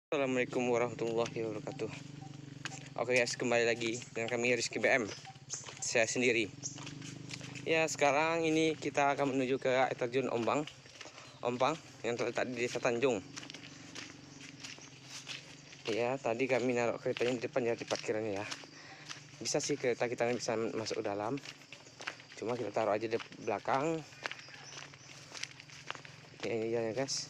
Assalamualaikum warahmatullahi wabarakatuh. Oke guys, kembali lagi dengan kami Rizky BM. Saya sendiri. Ya, sekarang ini kita akan menuju ke air terjun Ompang yang terletak di Desa Tanjung. Ya, tadi kami naruh keretanya di depan ya, di parkirannya ya. Bisa sih kereta kita bisa masuk dalam. Cuma kita taruh aja di belakang. Ya, ini jalan guys.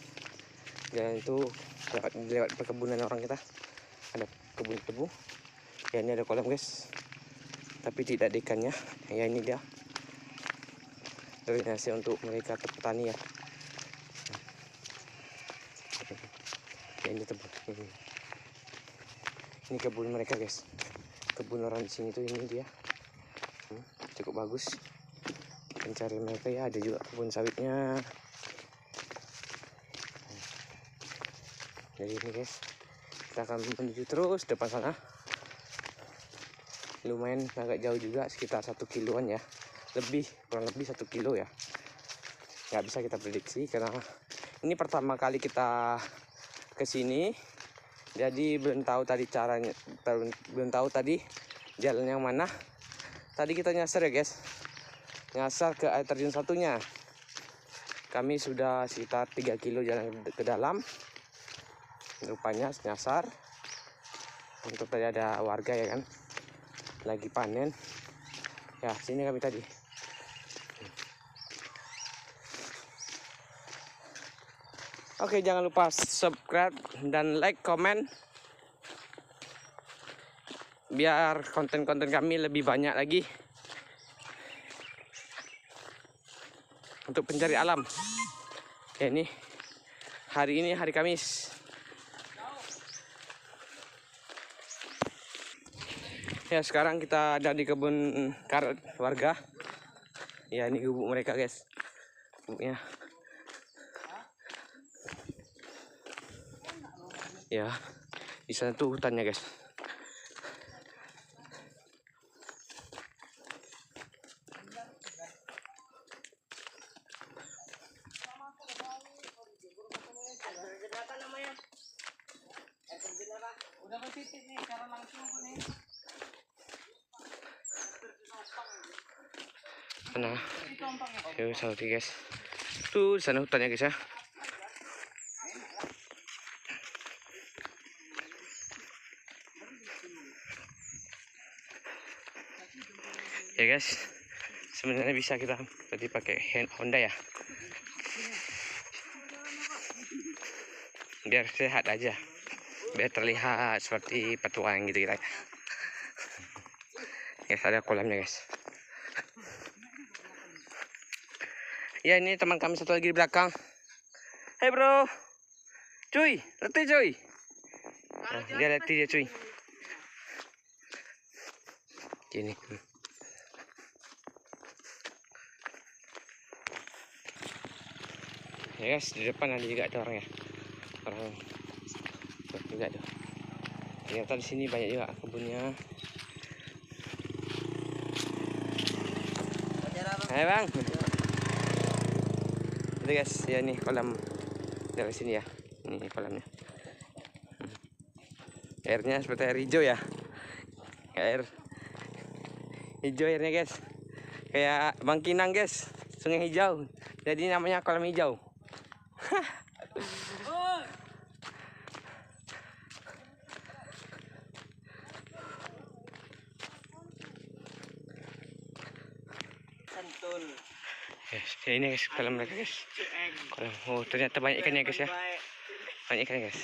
Jalan itu lewat perkebunan orang kita. Ada kebun tebu. Ya, ini ada kolam guys, tapi tidak ada ikannya. Ya, ini dia drainase untuk mereka petani ya. Ya, ini tebu. Ini kebun mereka guys. Kebun orang di sini tuh ini dia. Cukup bagus. Pencari mereka ya, ada juga kebun sawitnya. Jadi ini guys, kita akan menuju terus depan sana. Lumayan agak jauh juga, sekitar 1 kiloan ya, kurang lebih 1 kilo ya. Nggak bisa kita prediksi karena ini pertama kali kita ke sini, jadi belum tahu tadi caranya, belum tahu tadi jalan yang mana. Tadi kita nyasar ya guys, nyasar ke air terjun satunya. Kami sudah sekitar 3 kilo jalan ke dalam, rupanya nyasar. Untuk tadi ada warga ya kan, lagi panen ya. Sini kami tadi. Oke, jangan lupa subscribe dan like, komen, biar konten-konten kami lebih banyak lagi untuk pencari alam. Ya, ini hari Kamis. Ya, sekarang kita ada di kebun karet warga. Ya, ini gubuk mereka guys, gubuknya. Ya, di sana tuh hutannya guys. Udah positif nih, cara langsung nih. Sana, yuk saudi guys. Tuh di sana hutannya guys ya. Ya guys, sebenarnya bisa kita tadi pakai Honda ya, biar sehat aja, biar terlihat seperti petualang gitu kita. Guys, ada kolamnya guys. Ya, ini teman kami satu lagi di belakang. Hey bro, cuy, letih cuy. Nah, dia letih dia cuy. Gini. Ya guys, di depan ada juga ada orang ya. Orang juga tuh. Ternyata di sini banyak juga kebunnya. Hai bang. Itu guys, ya nih kolam dari sini ya. Ini kolamnya. Airnya seperti air hijau ya. Air hijau airnya guys. Kayak Bangkinang guys, sungai hijau. Jadi namanya kolam hijau. Sentul. Yes, ini guys kolam mereka guys. Kolam. Oh, ternyata banyak ikannya guys ya. Banyak ikannya guys.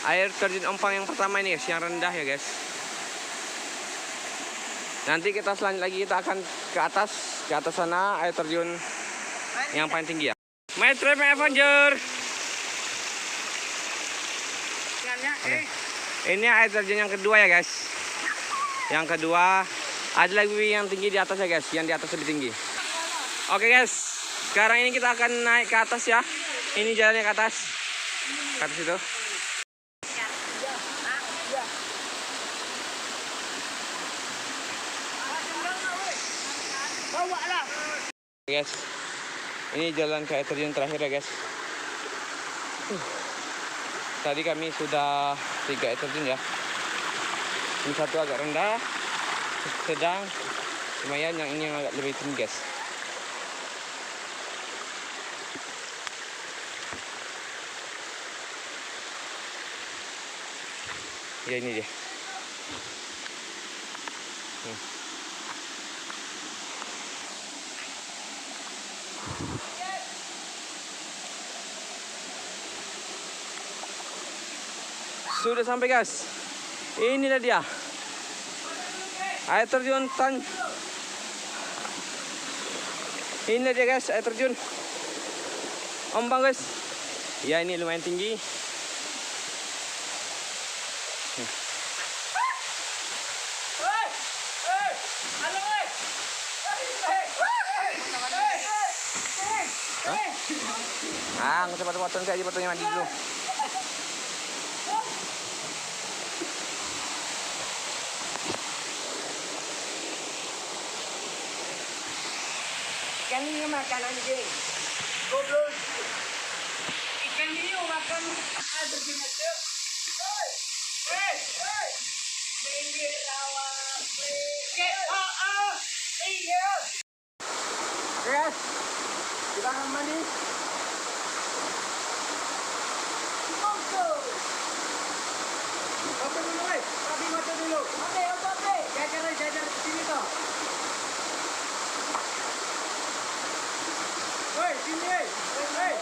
Air terjun Ompang yang pertama ini guys, yang rendah ya guys. Nanti kita selanjutnya lagi kita akan ke atas sana air terjun yang paling tinggi ya. Metro Avenger. Ini air terjun yang kedua ya guys. Yang kedua ada lagi yang tinggi di atas ya guys, yang di atas lebih tinggi. Oke guys, sekarang ini kita akan naik ke atas ya. Ini jalannya ke atas itu. Guys, ini jalan ke air terjun terakhir ya guys. Tadi kami sudah 3 air terjun ya. Ini satu agak rendah, sedang, lumayan, yang ini yang agak lebih tinggi guys. Ya ini dia. Sudah sampai guys. Inilah dia. Air terjun Inilah dia guys, air terjun. Ombang guys. Ya ini lumayan tinggi. Nggak usah potong-potong saja, potongnya mandi dulu. Ikan ini makan anjing. Goblok. Ikan ini makan ada di mata. Hei. Pinggir rawa. Iya. Guys, kita akan mandi. Oke dulu, weh. Tapi mata dulu. Oke. Jajar di sini toh. Woi, sini, woi.